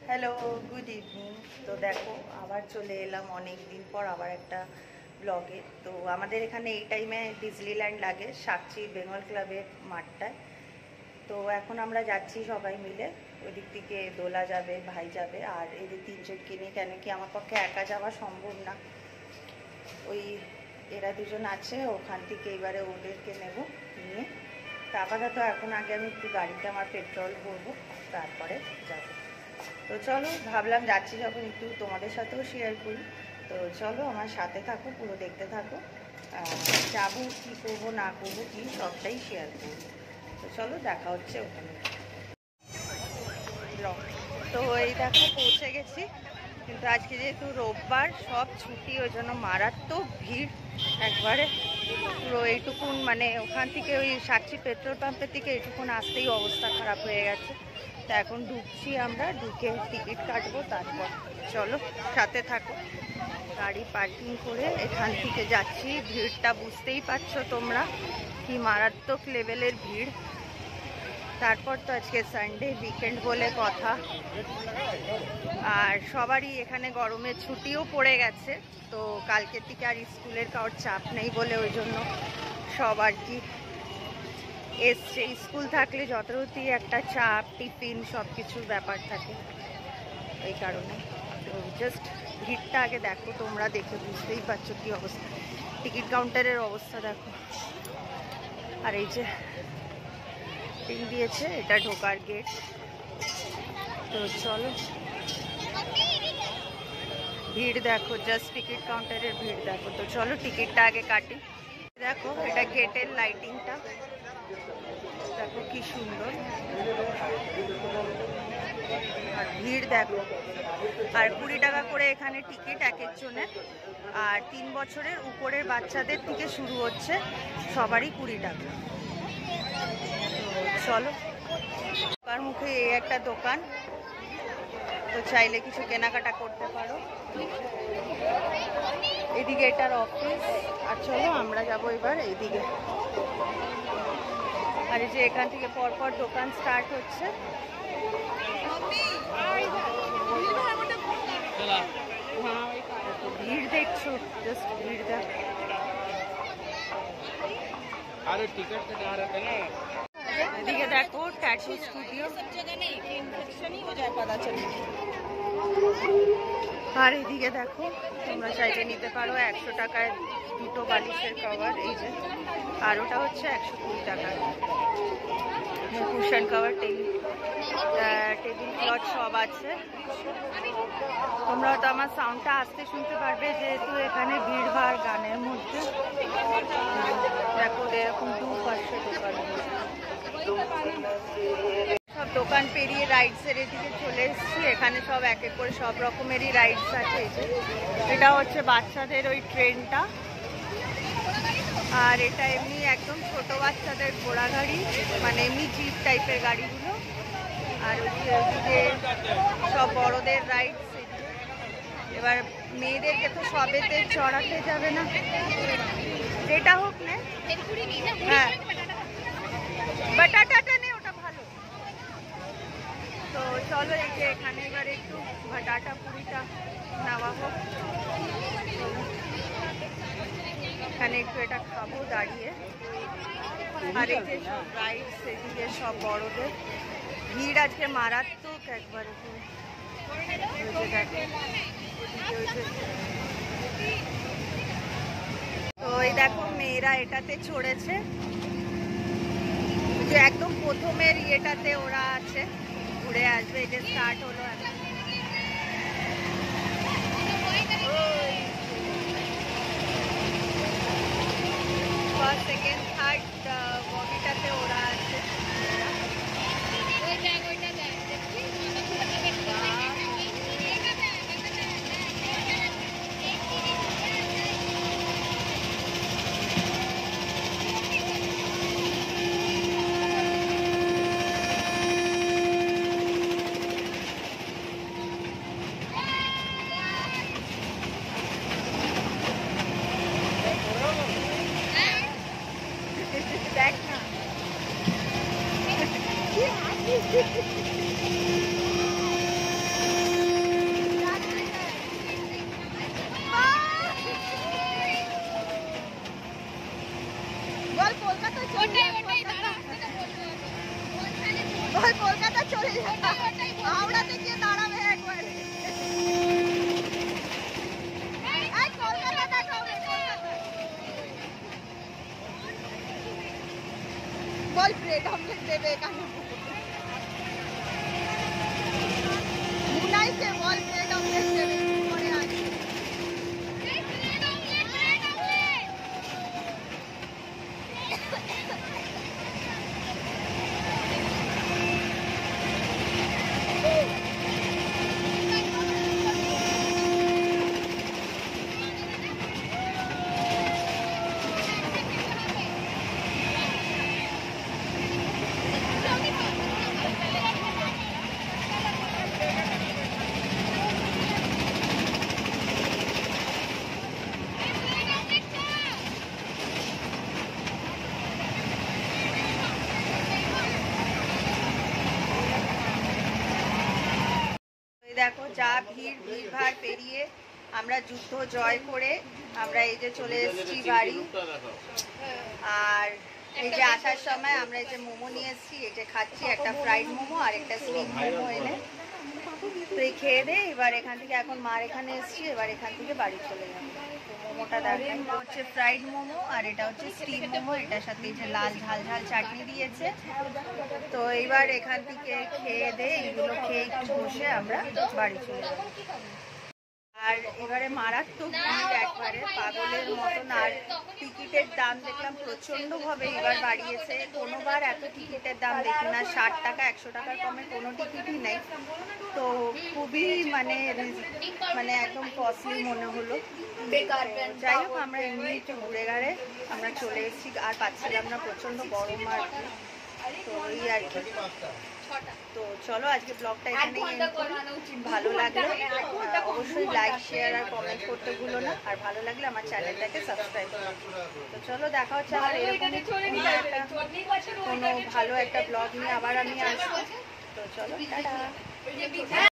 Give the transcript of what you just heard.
Hello, good evening. তো দেখো আবার চলে এলাম অনেক দিন পর আবার একটা ব্লগে। তো আমাদের এখানে এই টাইমে ডিজনিল্যান্ড লাগে সাকচি বেঙ্গল ক্লাবের মাঠটায়। তো এখন আমরা যাচ্ছি সবাই মিলে, ওই দিক থেকে দোলা যাবে, ভাই যাবে, আর এদের তিনজনকে নিয়ে, কেন কি আমার পক্ষে একা যাওয়া সম্ভব না। ওই এরা দুজন আছে, ওখান থেকে এবারে ওদেরকে নেব নিয়ে। তা আপাতত এখন আগে আমি একটু গাড়িতে আমার পেট্রোল ভরবো, তারপরে যাব। তো চলো, ভাবলাম যাচ্ছি যখন একটু তোমাদের সাথেও শেয়ার করি। তো চলো আমার সাথে থাকো, পুরো দেখতে থাকো। যাবো, কী করবো না করবো কি সবটাই শেয়ার করবো। তো চলো, দেখা হচ্ছে ওখানে। তো এই দেখো পৌঁছে গেছি, কিন্তু আজকে যেহেতু রোববার সব ছুটি, ওই জন্য মারাত্মক ভিড় একবারে। পুরো এইটুকুন মানে ওখান থেকে ওই সাকচি পেট্রোল পাম্পের থেকে এইটুকুন আসতেই অবস্থা খারাপ হয়ে গেছে। তো এখন ঢুকছি, আমরা ঢুকে টিকিট কাটবো, তারপর চলো সাথে থাকো। গাড়ি পার্কিং করে এখান থেকে যাচ্ছি। ভিড়টা বুঝতেই পারছো তোমরা, কি মারাত্মক লেভেলের ভিড়। তারপর তো আজকে সানডে, উইকেন্ড বলে কথা, আর সবারই এখানে গরমের ছুটিও পড়ে গেছে। তো কালকের থেকে আর স্কুলের কারোর চাপ নেই বলে ওই জন্য সব আর কি এসছে। স্কুল থাকলে যতই একটা চাপ, টিফিন সব কিছুর ব্যাপার থাকে, এই কারণে। তো জাস্ট ভিড়টা আগে দেখো, তোমরা দেখে বুঝতেই পারছো কি অবস্থা। টিকিট কাউন্টারের অবস্থা দেখো। আর এই যে টিং দিয়েছে, এটা ঢোকার গেট। তো চলো, ভিড় দেখো, জাস্ট টিকিট কাউন্টারের ভিড় দেখো। তো চলো টিকিটটা আগে কাটি। দেখো এটা গেটের লাইটিংটা দেখো কি সুন্দর, আর ভিড় দেখো। আর 20 টাকা করে এখানে টিকিট এক একজনের, আর 3 বছরের উপরের বাচ্চাদের থেকে শুরু হচ্ছে, সবারই 20 টাকা। তো চলো, তার মুখে এই একটা দোকান, তো চাইলে কিছু কেনাকাটা করতে পারো। এদিকে এটার অফিস, আর চলো আমরা যাবো এবার এইদিকে। আর এই যে এখান থেকে পরপর দোকান স্টার্ট হচ্ছে। ভিড় দেখছো, জাস্ট ভিড় দেখ। এদিকে দেখো ট্যাটু স্টুডিও, আর এদিকে দেখো তোমরা চাইলে নিতে পারো 100 টাকায় দুটো বালিশের কভার। এই যে, আর ওটা হচ্ছে 120 টাকার কুশন কভার, টেবিল ক্লথ সব আছে। তোমরা তো আমার সাউন্ডটা আসতে শুনতে পারবে, যেহেতু এখানে ভিড় ভাড় গানের মধ্যে। দেখো এরকম দুপাশে দোকান, সব দোকান পেরিয়ে রাইডসের এদিকে চলে এসেছি। এখানে সব এক এক করে সব রকমেরই রাইডস আছে। এটা হচ্ছে বাচ্চাদের ওই ট্রেনটা, আর এটা এমনি একদম ছোট বাচ্চাদের ঘোড়া গাড়ি, মানে এমনি জিপ টাইপের গাড়িগুলো। আর ওইদিকে সব বড়দের রাইডস। এবার মেয়েদেরকে তো সবেতে চড়াতে যাবে না, যেটা হোক না। হ্যাঁ, বাটাটাটা নেই, ওটা ভালো। তো চলো, এই যে এখানে এবার একটু বাটাটা পুরিটা নেওয়া হোক। এখানে একটু এটা খাবো দাঁড়িয়ে। আর এই যে সব রাইডস, এদিকে সব বড়দের ভিড় আজকে মারাত্মক একবারে। তো এই দেখো মেয়েরা এটাতে চড়েছে, যে একদম প্রথমের ইয়েটাতে ওরা আছে, ঘুরে আসবে। এই যে স্টার্ট হলো এখন। ফার্স্ট, সেকেন্ড, থার্ড বগিটাতে ওরা আছে। দেখ না দেখো যা ভিড়ভাড় পেরিয়ে আমরা যুদ্ধ জয় করে আমরা এই যে চলে এসেছি বাড়ি। আর এই যে আসার সময় আমরা এই যে মোমো নিয়ে এসেছি, এই যে খাচ্ছি একটা ফ্রাইড মোমো আর একটা স্টিম মোমো এনে। তো এই খেয়ে দে এবার এখান থেকে, এখন মার এখানে এসেছি, এবার এখান থেকে বাড়ি চলে যাবো। তো মোমোটা দেখাই, হচ্ছে ফ্রাইড মোমো আর এটা হচ্ছে স্টিম মোমো, এটার সাথে এই যে লাল ঝাল ঝাল চাটনি দিয়েছে। তো এইবার এখান থেকে খেয়ে দে এইগুলো খেয়ে একটু বসে আমরা বাড়ি চলে যাবো। আর এবারে মারাত্মক ভিড়, একবারে পাগলের মতন। আর টিকিটের দাম দেখলাম প্রচণ্ডভাবে এবার বাড়িয়েছে। কোনোবার এত টিকিটের দাম দেখি না, 60 টাকা 100 টাকার কমে কোনো টিকিটই নেই। তো খুবই মানে একদম কস্টলি মনে হলো। যাই হোক আমরা এমনি একটু ঘুরে ঘাড়ে আমরা চলে এসেছি, আর পাচ্ছিলাম না, প্রচণ্ড গরম আর কি। তো এই আর কি। তো চলো আজকে ব্লগটা এখানেই এন্ড করি। ভালো লাগলে অবশ্যই লাইক শেয়ার আর কমেন্ট করতে ভুলো না, আর ভালো লাগলে আমার চ্যানেলটাকে সাবস্ক্রাইব করো। তো চলো দেখা হচ্ছে আবার এরকমই কোনো ভালো একটা ব্লগ নিয়ে আবার আমি আসবো। তো চলো টাটা।